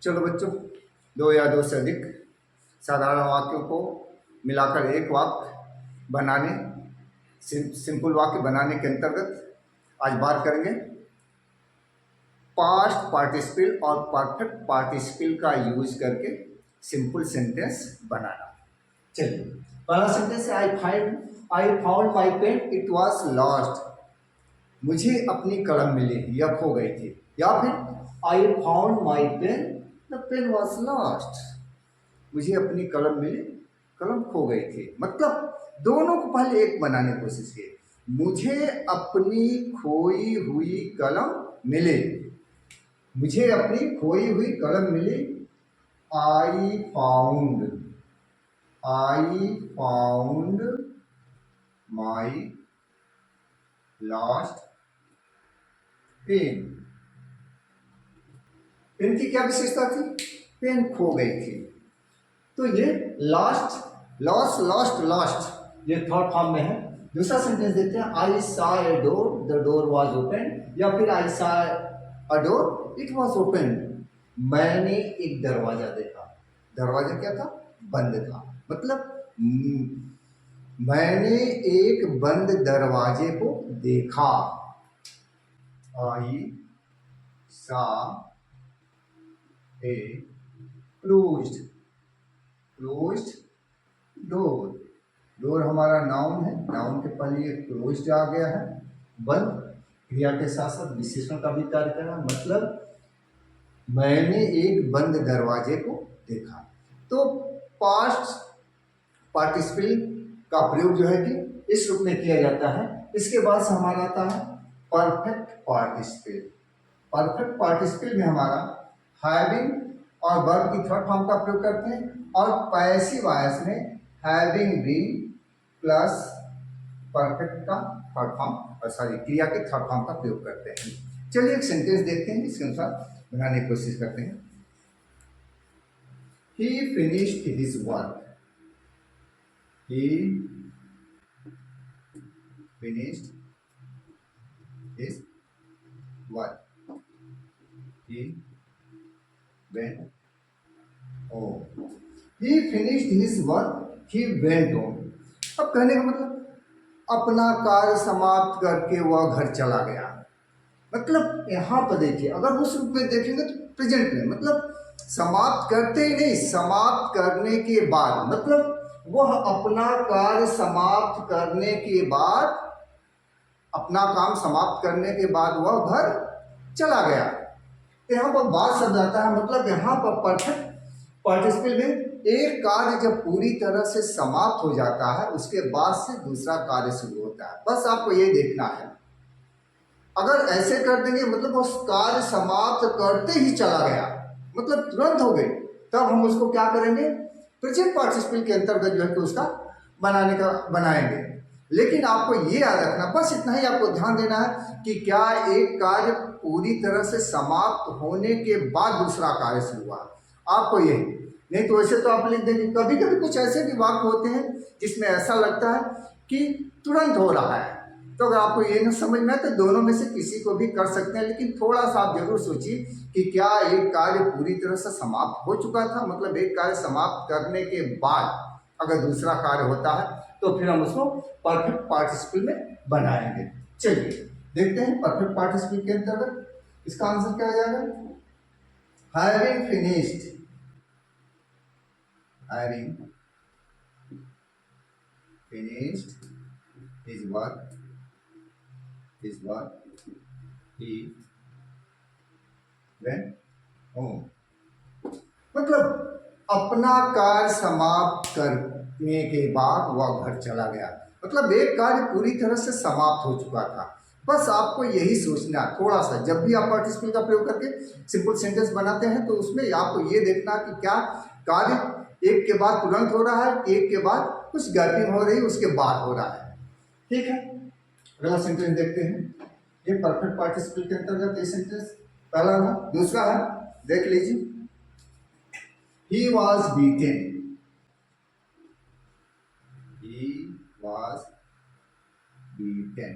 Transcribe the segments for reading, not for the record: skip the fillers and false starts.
चलो बच्चों, दो या दो से अधिक साधारण वाक्यों को मिलाकर एक वाक्य बनाने, सिंपल वाक्य बनाने के अंतर्गत आज बात करेंगे पास्ट पार्टिसिपल और परफेक्ट पार्टिसिपल का यूज करके सिंपल सेंटेंस बनाना। चलिए, पहला सेंटेंस है I found my pen it was lost. मुझे अपनी कलम मिली, यह खो गई थी। या फिर I found my pen the pen was lost. मुझे अपनी कलम मिली, कलम खो गई थी। मतलब दोनों को पहले एक बनाने की कोशिश की। मुझे अपनी खोई हुई कलम मिली, मुझे अपनी खोई हुई कलम मिली। I found my lost pen. Pen की क्या विशेषता थी? पेन खो गई थी। तो ये लॉस्ट ये थर्ड फॉर्म में है। दूसरा सेंटेंस देखते हैं, I saw a door the door was open. या फिर I saw a door it was open. मैंने एक दरवाजा देखा, दरवाजा क्या था? बंद था। मतलब मैंने एक बंद दरवाजे को देखा। I saw a closed door. Door हमारा नाउन है, नाउन के पहले ये क्लोज्ड आ गया है। बंद क्रिया के साथ साथ विशेषण का भी कार्य करना। मतलब मैंने एक बंद दरवाजे को देखा। तो पास्ट पार्टिसिपल का प्रयोग जो है कि इस रूप में किया जाता है। इसके बाद से हमारा आता है परफेक्ट पार्टिसिपल। परफेक्ट पार्टिसिपल में हमारा हैविंग और वर्ब की थर्ड फॉर्म का प्रयोग करते हैं, और पैसिव वॉइस में हैविंग बीन प्लस परफेक्ट का थर्ड फॉर्म, सॉरी क्रिया के थर्ड फॉर्म का प्रयोग करते हैं। चलिए एक सेंटेंस देखते हैं, इसके अनुसार बनाने की कोशिश करते हैं। He finished his work. He finished his work. He went home. He finished his work. He went home. अब कहने का मतलब अपना कार्य समाप्त करके वह घर चला गया। मतलब यहाँ पर देखिए, अगर उस रूप में देखेंगे तो प्रेजेंट में, मतलब समाप्त करते ही नहीं, समाप्त करने के बाद। मतलब वह अपना कार्य समाप्त करने के बाद, अपना काम समाप्त करने के बाद वह घर चला गया। यहाँ पर बाद शब्द आता है। मतलब यहाँ पर परफेक्ट पार्टिसिपल में एक कार्य जब पूरी तरह से समाप्त हो जाता है, उसके बाद से दूसरा कार्य शुरू होता है। बस आपको ये देखना है। अगर ऐसे कर देंगे मतलब उस कार्य समाप्त करते ही चला गया, मतलब तुरंत हो गई, तब हम उसको क्या करेंगे? प्रेजेंट पार्टिसिपल के अंतर्गत जो है कि उसका बनाएंगे। लेकिन आपको ये याद रखना, बस इतना ही आपको ध्यान देना है कि क्या एक कार्य पूरी तरह से समाप्त होने के बाद दूसरा कार्य शुरू हुआ, आपको यही। नहीं तो वैसे तो आप लिख देंगे। कभी कभी कुछ ऐसे भी वाक्य होते हैं जिसमें ऐसा लगता है कि तुरंत हो रहा है, तो अगर आपको ये ना समझ में आए तो दोनों में से किसी को भी कर सकते हैं। लेकिन थोड़ा सा आप जरूर सोचिए कि क्या एक कार्य पूरी तरह से समाप्त हो चुका था, मतलब एक कार्य समाप्त करने के बाद अगर दूसरा कार्य होता है तो फिर हम उसको परफेक्ट पार्टिसिपल में बनाएंगे। चलिए देखते हैं परफेक्ट पार्टिसिपल के अंतर्गत इसका आंसर क्या आ जाएगा। Having finished his work he went home। मतलब अपना कार्य समाप्त करने के बाद वह घर चला गया। मतलब एक कार्य पूरी तरह से समाप्त हो चुका था। बस आपको यही सोचना, थोड़ा सा जब भी आप पार्टिसिपल का प्रयोग करके सिंपल सेंटेंस बनाते हैं तो उसमें आपको ये देखना कि क्या कार्य एक के बाद तुरंत हो रहा है, एक के बाद कुछ गैपिंग हो रही है, उसके बाद हो रहा है। ठीक है, अगला सेंटेंस देखते हैं। ये परफेक्ट पार्टिसिपल के अंतर्गत ये सेंटेंस पहला है। दूसरा है, देख लीजिए, he was beaten। he was beaten।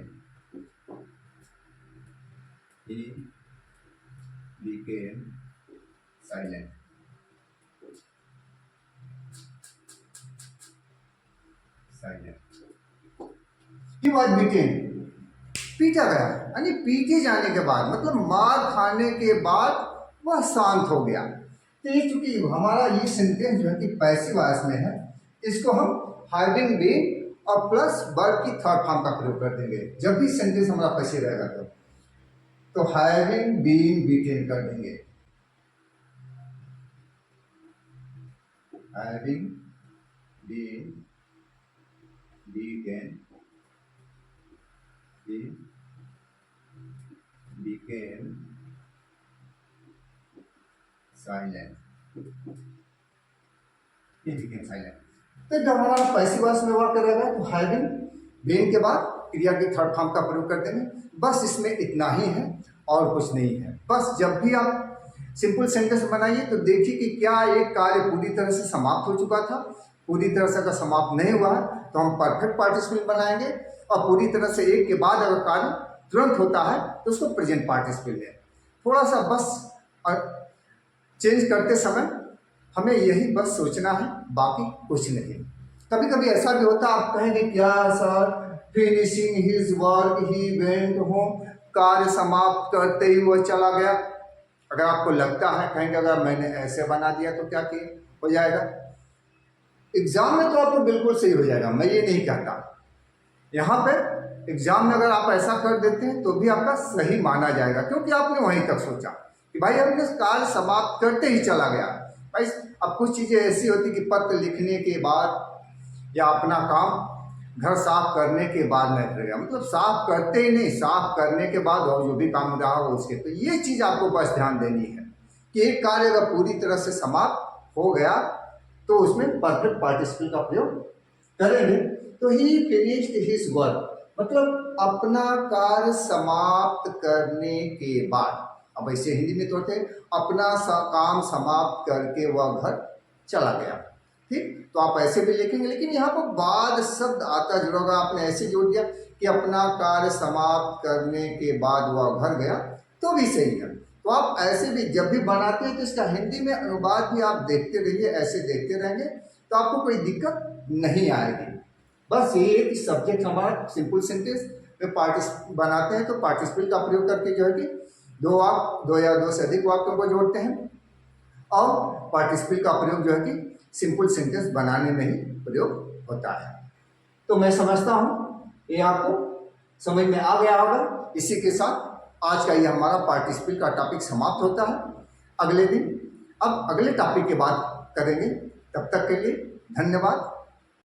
he became silent, silent. He was beaten, पीटा गया, यानी पीटे जाने के बाद मतलब मार खाने के बाद वह शांत हो गया। तो ये चूंकि हमारा ये सेंटेंस जो है कि पैसिव वॉइस में है, इसको हम हैविंग बीन और प्लस वर्ब की थर्ड फॉर्म का प्रयोग कर देंगे जब भी सेंटेंस हमारा पैसिव रहेगा तो हैविंग बीन बीटेन कर देंगे, having been beaten, became silent, he became silent। तो जब हमारा पैसिव वॉइस में वाक्य रहेगा तो हैविंग बीन के बाद क्रिया के थर्ड फॉर्म का प्रयोग कर देंगे। बस इसमें इतना ही है और कुछ नहीं है। बस जब भी आप सिंपल सेंटेंस बनाइए तो देखिए कि क्या एक कार्य पूरी तरह से समाप्त हो चुका था। पूरी तरह से अगर समाप्त नहीं हुआ है तो हम परफेक्ट पार्टिसिपल बनाएंगे, और पूरी तरह से एक के बाद अगर कार्य तुरंत होता है तो उसको प्रेजेंट पार्टिसिपल है। थोड़ा सा बस चेंज करते समय हमें यही बस सोचना है, बाकी कुछ नहीं। कभी कभी ऐसा भी होता है, आप कहेंगे क्या sir, finishing his work he went home, कार्य समाप्त करते ही वो चला गया। अगर आपको लगता है, कहेंगे अगर मैंने ऐसे बना दिया तो क्या हो जाएगा। एग्जाम में तो आपको बिल्कुल सही हो जाएगा, मैं ये नहीं कहता। यहाँ पे एग्जाम में अगर आप ऐसा कर देते हैं तो भी आपका सही माना जाएगा, क्योंकि आपने वहीं तक सोचा कि भाई हमने कार्य समाप्त करते ही चला गया। भाई अब कुछ चीज़ें ऐसी होती कि पत्र लिखने के बाद या अपना काम घर साफ करने के बाद नहीं करेगा, मतलब साफ करते ही नहीं, साफ करने के बाद और जो भी काम रहा हो उसके। तो ये चीज़ आपको बस ध्यान देनी है कि एक कार्य अगर पूरी तरह से समाप्त हो गया तो उसमें परफेक्ट पार्टिसिपल का प्रयोग करेंगे। तो ही फिनिश्ड हिज वर्क, मतलब अपना कार्य समाप्त करने के बाद। अब ऐसे हिंदी में तो होते अपना काम समाप्त करके वह घर चला गया। ठीक, तो आप ऐसे भी लिखेंगे, लेकिन यहाँ पर बाद शब्द आता जुड़ेगा। आपने ऐसे जोड़ दिया कि अपना कार्य समाप्त करने के बाद वह घर गया तो भी सही है। तो आप ऐसे भी जब भी बनाते हैं तो इसका हिंदी में अनुवाद भी आप देखते रहिए, ऐसे देखते रहेंगे तो आपको कोई दिक्कत नहीं आएगी। बस ये कि सब्जेक्ट हमारा सिंपल सेंटेंस में पार्टिसिपल बनाते हैं तो पार्टिसिपल का प्रयोग करके जो है कि दो वाक्य, दो या दो से अधिक वाक्यों को जोड़ते हैं, और पार्टिसिपल का प्रयोग जो है कि सिंपल सेंटेंस बनाने में ही प्रयोग होता है। तो मैं समझता हूँ ये आपको समझ में आ गया होगा। इसी के साथ आज का ये हमारा पार्टिसिपल का टॉपिक समाप्त होता है। अगले दिन अब अगले टॉपिक की बात करेंगे। तब तक के लिए धन्यवाद।